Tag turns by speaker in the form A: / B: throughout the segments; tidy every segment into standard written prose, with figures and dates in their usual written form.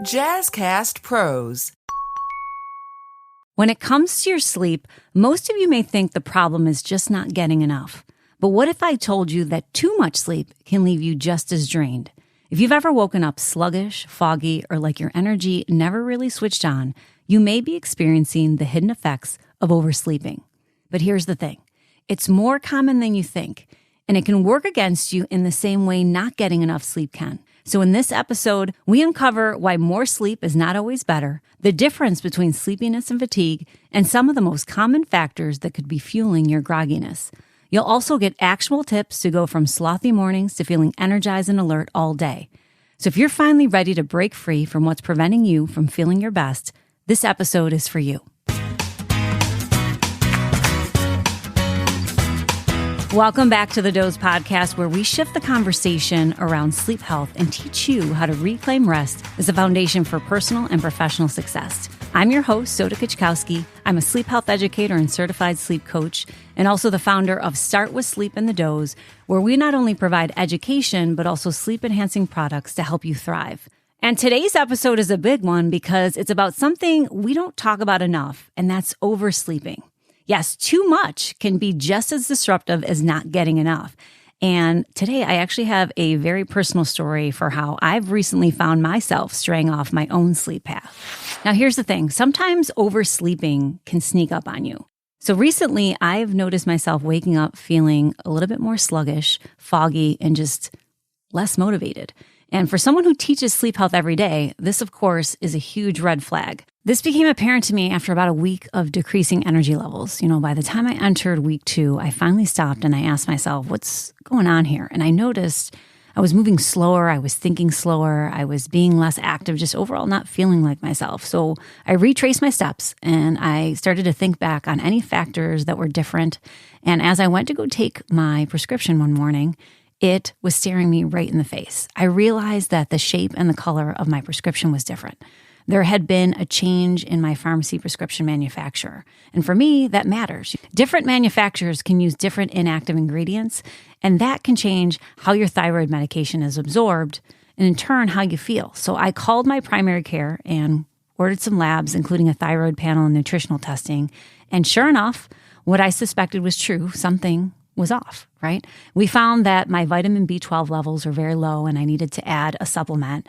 A: Jazzcast Pros.
B: When it comes to your sleep, most of you may think the problem is just not getting enough. But what if I told you that too much sleep can leave you just as drained? If you've ever woken up sluggish, foggy, or like your energy never really switched on, you may be experiencing the hidden effects of oversleeping. But here's the thing. It's more common than you think, and it can work against you in the same way not getting enough sleep can. So in this episode, we uncover why more sleep is not always better, the difference between sleepiness and fatigue, and some of the most common factors that could be fueling your grogginess. You'll also get actionable tips to go from slothy mornings to feeling energized and alert all day. So if you're finally ready to break free from what's preventing you from feeling your best, this episode is for you. Welcome back to the Doze Podcast, where we shift the conversation around sleep health and teach you how to reclaim rest as a foundation for personal and professional success. I'm your host, Soda Kuczkowski. I'm a sleep health educator and certified sleep coach, and also the founder of Start With Sleep and the Doze, where we not only provide education, but also sleep-enhancing products to help you thrive. And today's episode is a big one because it's about something we don't talk about enough, and that's oversleeping. Yes, too much can be just as disruptive as not getting enough. And today I actually have a very personal story for how I've recently found myself straying off my own sleep path. Now, here's the thing. Sometimes oversleeping can sneak up on you. So recently I've noticed myself waking up feeling a little bit more sluggish, foggy, and just less motivated. And for someone who teaches sleep health every day, this, of course, is a huge red flag. This became apparent to me after about a week of decreasing energy levels. By the time I entered week 2, I finally stopped and I asked myself, what's going on here? And I noticed I was moving slower, I was thinking slower, I was being less active, just overall not feeling like myself. So I retraced my steps and I started to think back on any factors that were different. And as I went to go take my prescription one morning, it was staring me right in the face. I realized that the shape and the color of my prescription was different. There had been a change in my pharmacy prescription manufacturer. And for me, that matters. Different manufacturers can use different inactive ingredients, and that can change how your thyroid medication is absorbed, and in turn, how you feel. So I called my primary care and ordered some labs, including a thyroid panel and nutritional testing. And sure enough, what I suspected was true. Something was off, right? We found that my vitamin B12 levels were very low and I needed to add a supplement.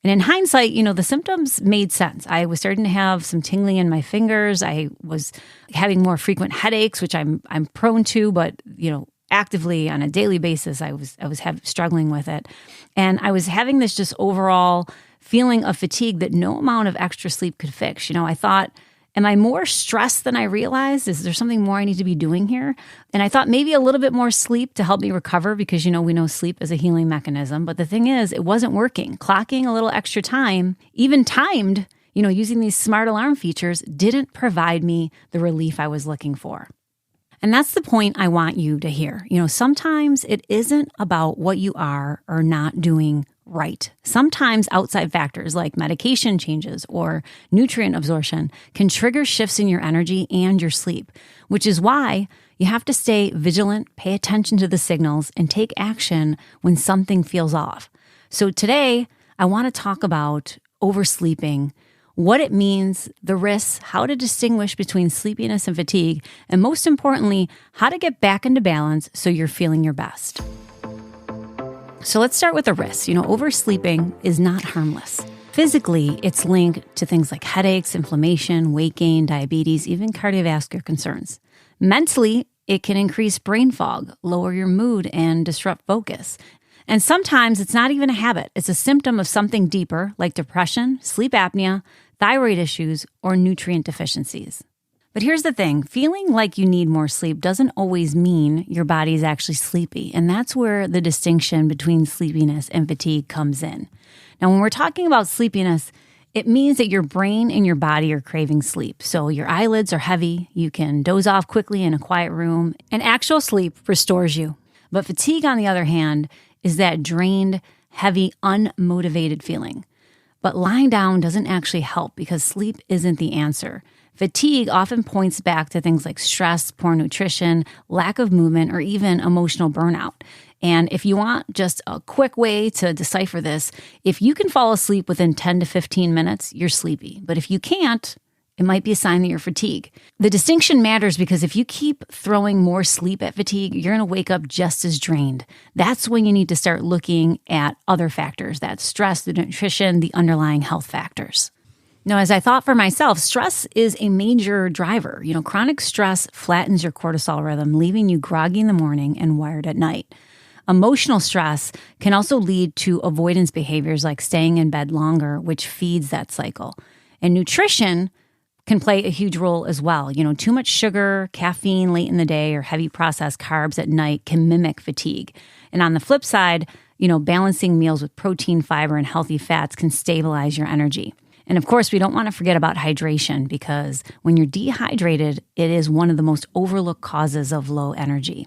B: And in hindsight, the symptoms made sense. I was starting to have some tingling in my fingers. I was having more frequent headaches, which I'm prone to, but actively on a daily basis, I was struggling with it. And I was having this just overall feeling of fatigue that no amount of extra sleep could fix. I thought, am I more stressed than I realized? Is there something more I need to be doing here? And I thought maybe a little bit more sleep to help me recover because, we know sleep is a healing mechanism. But the thing is, it wasn't working. Clocking a little extra time, even timed, using these smart alarm features, didn't provide me the relief I was looking for. And that's the point I want you to hear. Sometimes it isn't about what you are or not doing right. Sometimes outside factors like medication changes or nutrient absorption can trigger shifts in your energy and your sleep, which is why you have to stay vigilant, pay attention to the signals, and take action when something feels off. So today, I want to talk about oversleeping, what it means, the risks, how to distinguish between sleepiness and fatigue, and most importantly, how to get back into balance so you're feeling your best. So let's start with the risks. Oversleeping is not harmless. Physically, it's linked to things like headaches, inflammation, weight gain, diabetes, even cardiovascular concerns. Mentally, it can increase brain fog, lower your mood, and disrupt focus. And sometimes it's not even a habit. It's a symptom of something deeper like depression, sleep apnea, thyroid issues, or nutrient deficiencies. But here's the thing, feeling like you need more sleep doesn't always mean your body is actually sleepy. And that's where the distinction between sleepiness and fatigue comes in. Now, when we're talking about sleepiness, it means that your brain and your body are craving sleep. So your eyelids are heavy, you can doze off quickly in a quiet room, and actual sleep restores you. But fatigue, on the other hand, is that drained, heavy, unmotivated feeling. But lying down doesn't actually help because sleep isn't the answer. Fatigue often points back to things like stress, poor nutrition, lack of movement, or even emotional burnout. And if you want just a quick way to decipher this, if you can fall asleep within 10 to 15 minutes, you're sleepy. But if you can't, it might be a sign that you're fatigued. The distinction matters because if you keep throwing more sleep at fatigue, you're going to wake up just as drained. That's when you need to start looking at other factors. That's stress, the nutrition, the underlying health factors. Now, as I thought for myself, stress is a major driver. Chronic stress flattens your cortisol rhythm, leaving you groggy in the morning and wired at night. Emotional stress can also lead to avoidance behaviors like staying in bed longer, which feeds that cycle. And nutrition can play a huge role as well. Too much sugar, caffeine late in the day, or heavy processed carbs at night can mimic fatigue. And on the flip side, balancing meals with protein, fiber, and healthy fats can stabilize your energy. And of course, we don't want to forget about hydration because when you're dehydrated, it is one of the most overlooked causes of low energy.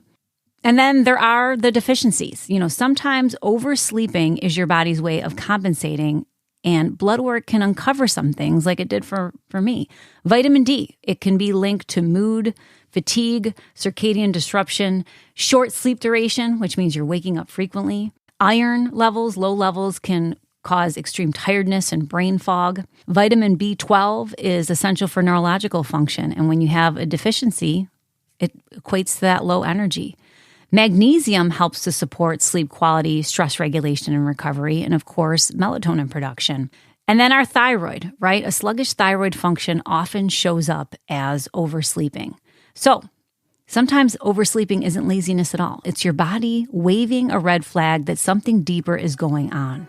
B: And then there are the deficiencies. Sometimes oversleeping is your body's way of compensating, and blood work can uncover some things like it did for me. Vitamin D, it can be linked to mood, fatigue, circadian disruption, short sleep duration, which means you're waking up frequently. Iron levels, low levels can cause extreme tiredness and brain fog. Vitamin B12 is essential for neurological function, and when you have a deficiency, it equates to that low energy. Magnesium helps to support sleep quality, stress regulation and recovery, and of course, melatonin production. And then our thyroid, right? A sluggish thyroid function often shows up as oversleeping. So sometimes oversleeping isn't laziness at all. It's your body waving a red flag that something deeper is going on.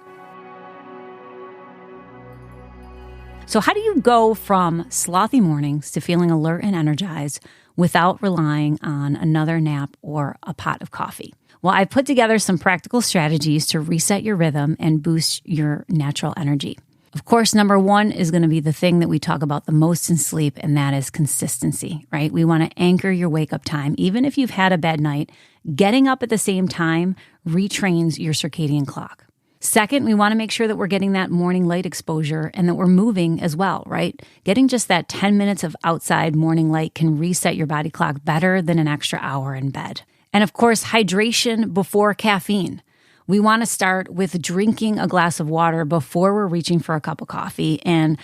B: So how do you go from slothy mornings to feeling alert and energized without relying on another nap or a pot of coffee? Well, I've put together some practical strategies to reset your rhythm and boost your natural energy. Of course, number one is going to be the thing that we talk about the most in sleep, and that is consistency, right? We want to anchor your wake-up time. Even if you've had a bad night, getting up at the same time retrains your circadian clock. Second, we want to make sure that we're getting that morning light exposure and that we're moving as well, right? Getting just that 10 minutes of outside morning light can reset your body clock better than an extra hour in bed. And of course, hydration before caffeine. We want to start with drinking a glass of water before we're reaching for a cup of coffee. And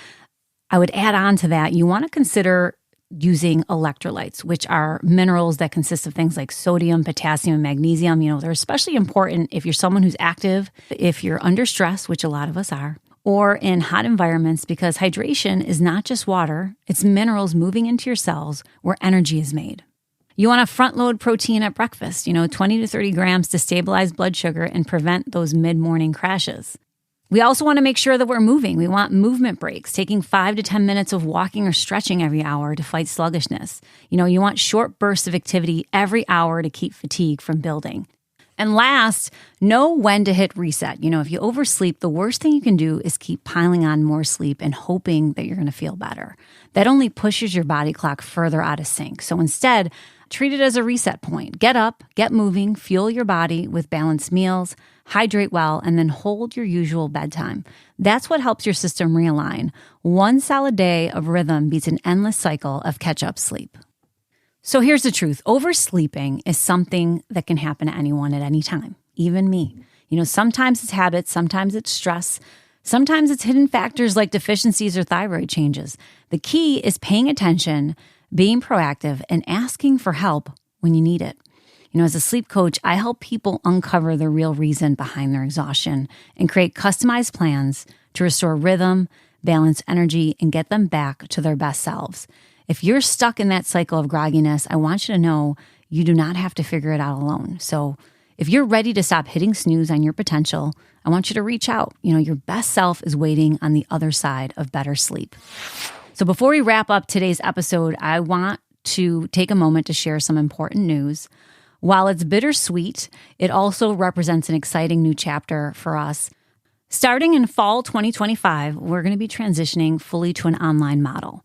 B: I would add on to that, you want to consider using electrolytes, which are minerals that consist of things like sodium, potassium, and magnesium. They're especially important if you're someone who's active, if you're under stress, which a lot of us are, or in hot environments, because hydration is not just water, it's minerals moving into your cells where energy is made. You want to front load protein at breakfast, 20 to 30 grams to stabilize blood sugar and prevent those mid-morning crashes. We also want to make sure that we're moving. We want movement breaks, taking 5 to 10 minutes of walking or stretching every hour to fight sluggishness. You want short bursts of activity every hour to keep fatigue from building. And last, know when to hit reset. If you oversleep, the worst thing you can do is keep piling on more sleep and hoping that you're going to feel better. That only pushes your body clock further out of sync. So instead, treat it as a reset point. Get up, get moving, fuel your body with balanced meals, hydrate well, and then hold your usual bedtime. That's what helps your system realign. One solid day of rhythm beats an endless cycle of catch-up sleep. So here's the truth. Oversleeping is something that can happen to anyone at any time, even me. Sometimes it's habits, sometimes it's stress, sometimes it's hidden factors like deficiencies or thyroid changes. The key is paying attention, being proactive, and asking for help when you need it. As a sleep coach, I help people uncover the real reason behind their exhaustion and create customized plans to restore rhythm, balance energy, and get them back to their best selves. If you're stuck in that cycle of grogginess, I want you to know you do not have to figure it out alone. So if you're ready to stop hitting snooze on your potential, I want you to reach out. Your best self is waiting on the other side of better sleep. So before we wrap up today's episode, I want to take a moment to share some important news. While it's bittersweet, it also represents an exciting new chapter for us. Starting in fall 2025, we're going to be transitioning fully to an online model.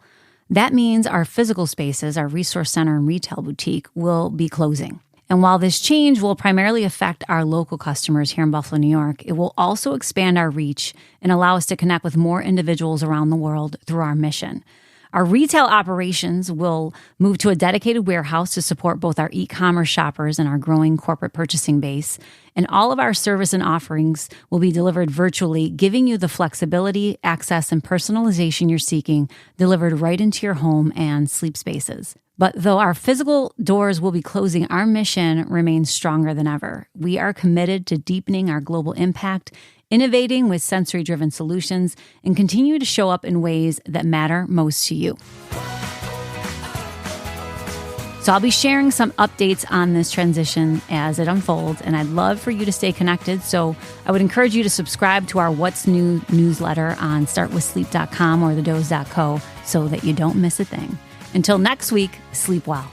B: That means our physical spaces, our resource center and retail boutique, will be closing. And while this change will primarily affect our local customers here in Buffalo, New York, it will also expand our reach and allow us to connect with more individuals around the world through our mission. Our retail operations will move to a dedicated warehouse to support both our e-commerce shoppers and our growing corporate purchasing base. And all of our service and offerings will be delivered virtually, giving you the flexibility, access, and personalization you're seeking, delivered right into your home and sleep spaces. But though our physical doors will be closing, our mission remains stronger than ever. We are committed to deepening our global impact, innovating with sensory-driven solutions, and continue to show up in ways that matter most to you. So I'll be sharing some updates on this transition as it unfolds, and I'd love for you to stay connected. So I would encourage you to subscribe to our What's New newsletter on startwithsleep.com or thedoze.co so that you don't miss a thing. Until next week, sleep well.